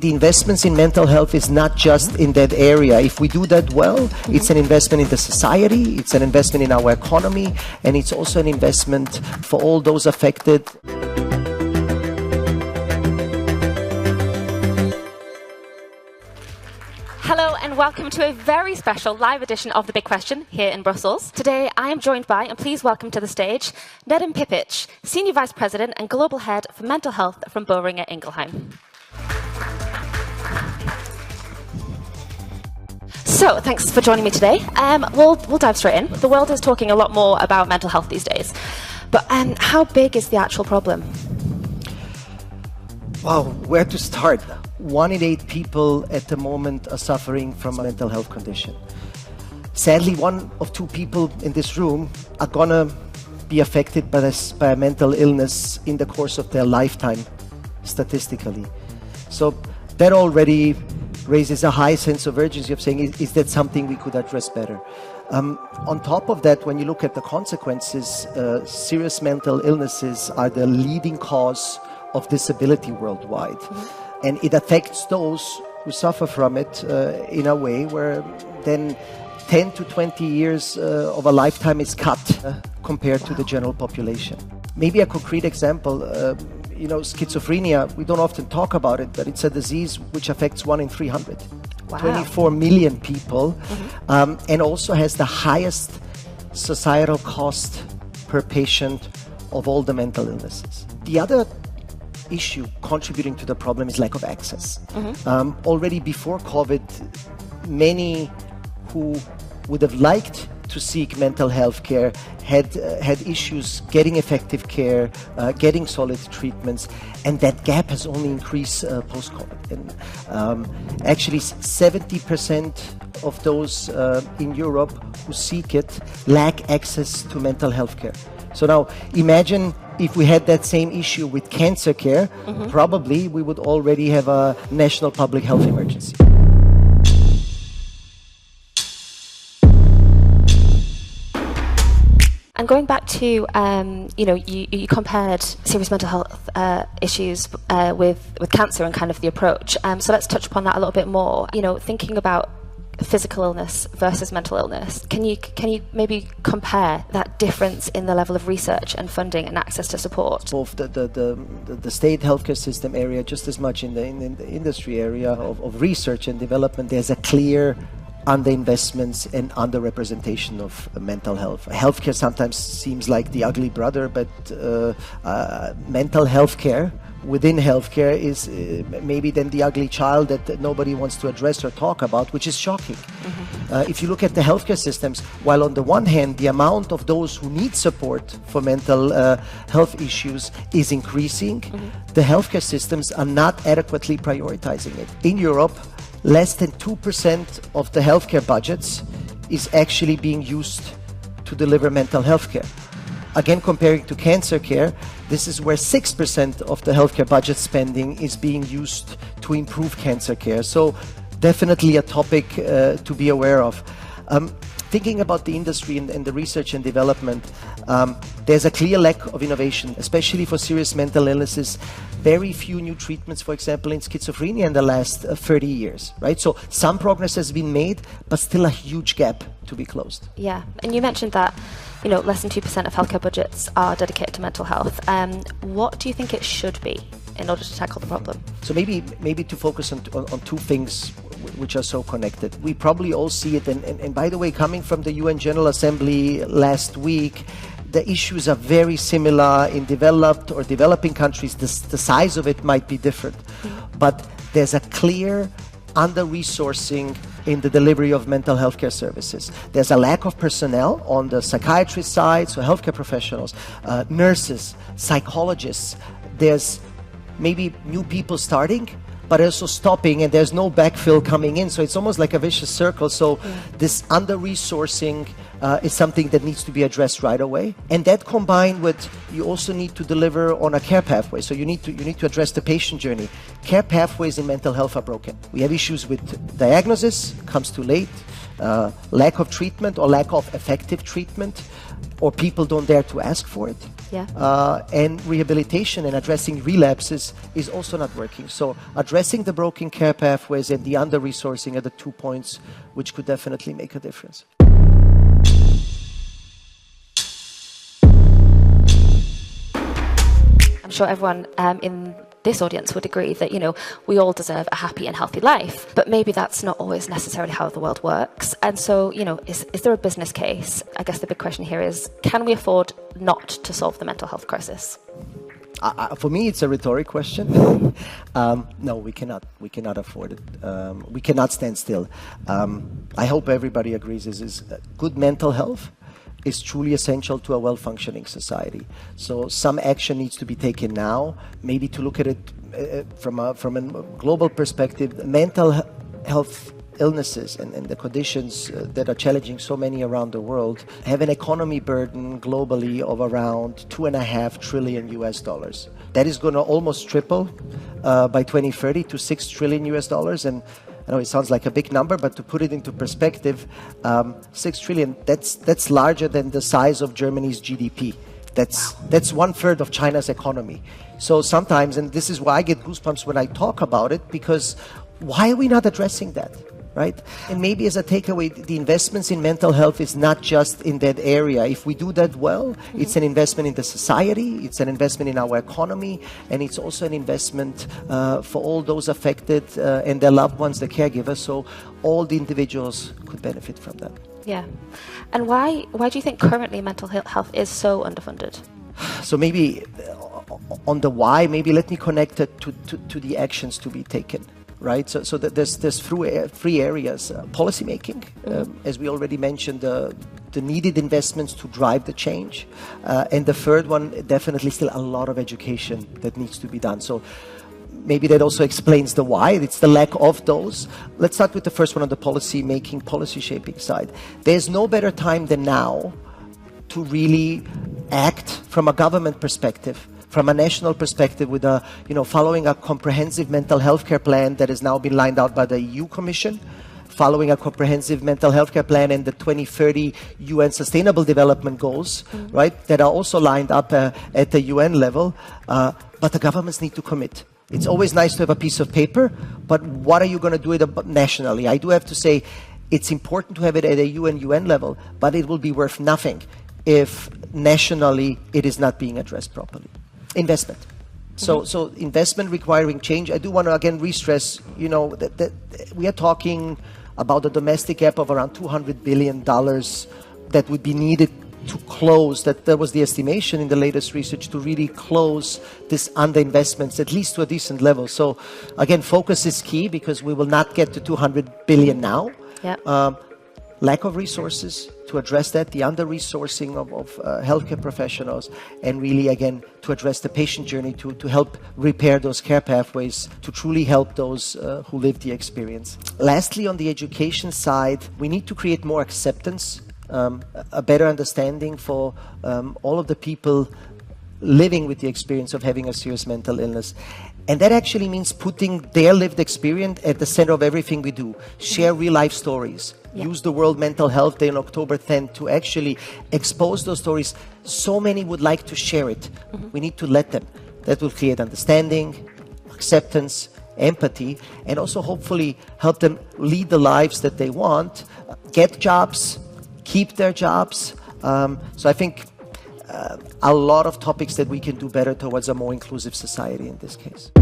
The investments in mental health is not just in that area. If we do that well, it's an investment in the society, it's an investment in our economy, and it's also an investment for all those affected. Hello and welcome to a very special live edition of The Big Question here in Brussels. Today I am joined by, and please welcome to the stage, Nedim Pipic, Senior Vice President and Global Head for Mental Health from Boehringer Ingelheim. So, thanks for joining me today. We'll dive straight in. The world is talking a lot more about mental health these days. But how big is the actual problem? Wow, where to start? 1 in 8 people at the moment are suffering from a mental health condition. Sadly, 1 of 2 people in this room are gonna be affected by a mental illness in the course of their lifetime, statistically. So that already raises a high sense of urgency of saying, is that something we could address better? On top of that, when you look at the consequences, serious mental illnesses are the leading cause of disability worldwide. And it affects those who suffer from it in a way where then 10 to 20 years of a lifetime is cut compared to the general population. Maybe a concrete example, schizophrenia, we don't often talk about it, but it's a disease which affects 1 in 300. Wow. 24 million people, and also has the highest societal cost per patient of all the mental illnesses. The other issue contributing to the problem is lack of access. Already before COVID, many who would have liked to seek mental health care had issues getting effective care, getting solid treatments, and that gap has only increased post-COVID. And actually 70% of those in Europe who seek it lack access to mental health care. So now imagine if we had that same issue with cancer care, probably we would already have a national public health emergency. And going back to, you compared serious mental health issues with cancer and kind of the approach. So let's touch upon that a little bit more. Thinking about physical illness versus mental illness, can you maybe compare that difference in the level of research and funding and access to support? Both the state healthcare system area, just as much in the industry area of research and development, there's a clear underinvestments and underrepresentation of mental health. Healthcare sometimes seems like the ugly brother, but mental health care within healthcare is maybe then the ugly child that nobody wants to address or talk about, which is shocking. If you look at the healthcare systems, while on the one hand the amount of those who need support for mental health issues is increasing, the healthcare systems are not adequately prioritizing it. In Europe, less than 2% of the healthcare budgets is actually being used to deliver mental health care. Again, comparing to cancer care, this is where 6% of the healthcare budget spending is being used to improve cancer care. So definitely a topic to be aware of. Thinking about the industry and the research and development, there's a clear lack of innovation, especially for serious mental illnesses. Very few new treatments, for example, in schizophrenia in the last 30 years, right? So some progress has been made, but still a huge gap to be closed. Yeah, and you mentioned that, less than 2% of healthcare budgets are dedicated to mental health. What do you think it should be in order to tackle the problem? So maybe to focus on 2 things which are so connected. We probably all see it, and by the way, coming from the UN General Assembly last week, the issues are very similar in developed or developing countries. The size of it might be different, but there's a clear under-resourcing in the delivery of mental health care services. There's a lack of personnel on the psychiatrist side, so healthcare professionals, nurses, psychologists. There's maybe new people starting, but also stopping, and there's no backfill coming in. So it's almost like a vicious circle. So this under-resourcing is something that needs to be addressed right away. And that combined with, you also need to deliver on a care pathway. So you need to address the patient journey. Care pathways in mental health are broken. We have issues with diagnosis, comes too late, lack of treatment or lack of effective treatment, or people don't dare to ask for it. Yeah. And rehabilitation and addressing relapses is also not working. So addressing the broken care pathways and the under-resourcing are the 2 points which could definitely make a difference. I'm sure everyone in this audience would agree that, we all deserve a happy and healthy life, but maybe that's not always necessarily how the world works. And so, is there a business case? I guess the big question here is, can we afford not to solve the mental health crisis? For me, it's a rhetoric question. No, we cannot. We cannot afford it. We cannot stand still. I hope everybody agrees this is good mental health is truly essential to a well-functioning society. So some action needs to be taken now, maybe to look at it from a global perspective. Mental health illnesses and the conditions that are challenging so many around the world have an economy burden globally of around $2.5 trillion. That is going to almost triple by 2030 to $6 trillion. And I know it sounds like a big number, but to put it into perspective, 6 trillion, that's larger than the size of Germany's GDP. That's 1/3 of China's economy. So sometimes, and this is why I get goosebumps when I talk about it, because why are we not addressing that? Right? And maybe as a takeaway, the investments in mental health is not just in that area. If we do that well, it's an investment in the society, it's an investment in our economy, and it's also an investment for all those affected and their loved ones, the caregivers, so all the individuals could benefit from that. Yeah. And why do you think currently mental health is so underfunded? So maybe on the why, maybe let me connect it to the actions to be taken. Right, so there's three areas: policy making, as we already mentioned, the needed investments to drive the change, and the third one, definitely still a lot of education that needs to be done. So maybe that also explains the why. It's the lack of those. Let's start with the first one on the policy making, policy shaping side. There's no better time than now to really act from a government perspective, from a national perspective, with following a comprehensive mental health care plan that has now been lined out by the EU Commission, following a comprehensive mental health care plan and the 2030 UN Sustainable Development Goals, right, that are also lined up at the UN level, but the governments need to commit. It's always nice to have a piece of paper, but what are you going to do it nationally? I do have to say, it's important to have it at a UN level, but it will be worth nothing if nationally it is not being addressed properly. Investment. So investment requiring change. I do want to again re-stress, that we are talking about a domestic gap of around $200 billion that would be needed to close. That was the estimation in the latest research, to really close this underinvestments, at least to a decent level. So again, focus is key, because we will not get to 200 billion now. Yep. Lack of resources to address that, the under-resourcing of healthcare professionals, and really, again, to address the patient journey, to help repair those care pathways, to truly help those who live the experience. Lastly, on the education side, we need to create more acceptance, a better understanding for all of the people living with the experience of having a serious mental illness. And that actually means putting their lived experience at the center of everything we do. Share real life stories. Yeah. Use the World Mental Health Day on October 10th to actually expose those stories. So many would like to share it. We need to let them. That will create understanding, acceptance, empathy, and also hopefully help them lead the lives that they want, get jobs, keep their jobs. So I think a lot of topics that we can do better towards a more inclusive society in this case.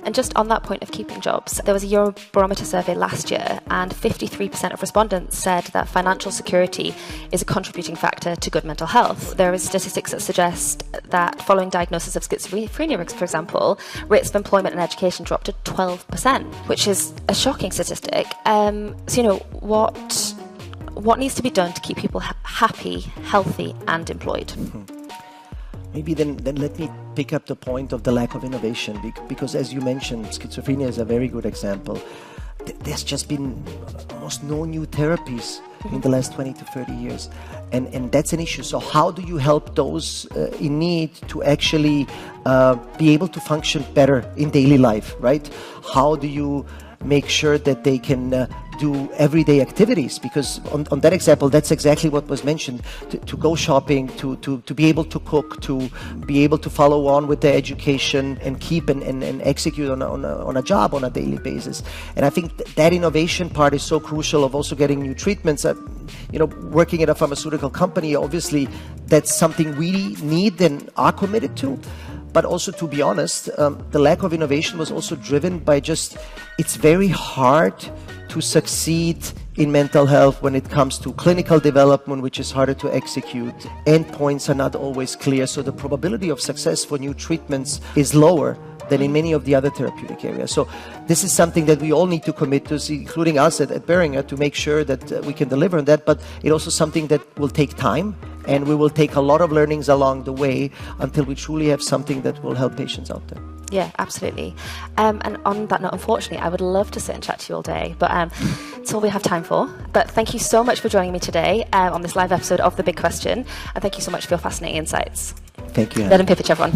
And just on that point of keeping jobs, there was a Eurobarometer survey last year, and 53% of respondents said that financial security is a contributing factor to good mental health. There is statistics that suggest that following diagnosis of schizophrenia, for example, rates of employment and education dropped to 12%, which is a shocking statistic. So, what needs to be done to keep people happy, healthy, and employed? Maybe then let me pick up the point of the lack of innovation, because as you mentioned, schizophrenia is a very good example. There's just been almost no new therapies in the last 20 to 30 years. And that's an issue. So how do you help those in need to actually be able to function better in daily life, right? How do you make sure that they can do everyday activities, because on that example, that's exactly what was mentioned, to go shopping, to be able to cook, to be able to follow on with their education and keep and execute on a job on a daily basis. And I think that innovation part is so crucial, of also getting new treatments. Working at a pharmaceutical company, obviously that's something we need and are committed to. But also, to be honest, the lack of innovation was also driven by it's very hard to succeed in mental health when it comes to clinical development, which is harder to execute. Endpoints are not always clear, so the probability of success for new treatments is lower than in many of the other therapeutic areas. So this is something that we all need to commit to, including us at Boehringer, to make sure that we can deliver on that. But it's also something that will take time, and we will take a lot of learnings along the way until we truly have something that will help patients out there. Yeah, absolutely. And on that note, unfortunately, I would love to sit and chat to you all day, but it's all we have time for. But thank you so much for joining me today on this live episode of The Big Question, and thank you so much for your fascinating insights. Thank you, Anna. Let him pitch, everyone.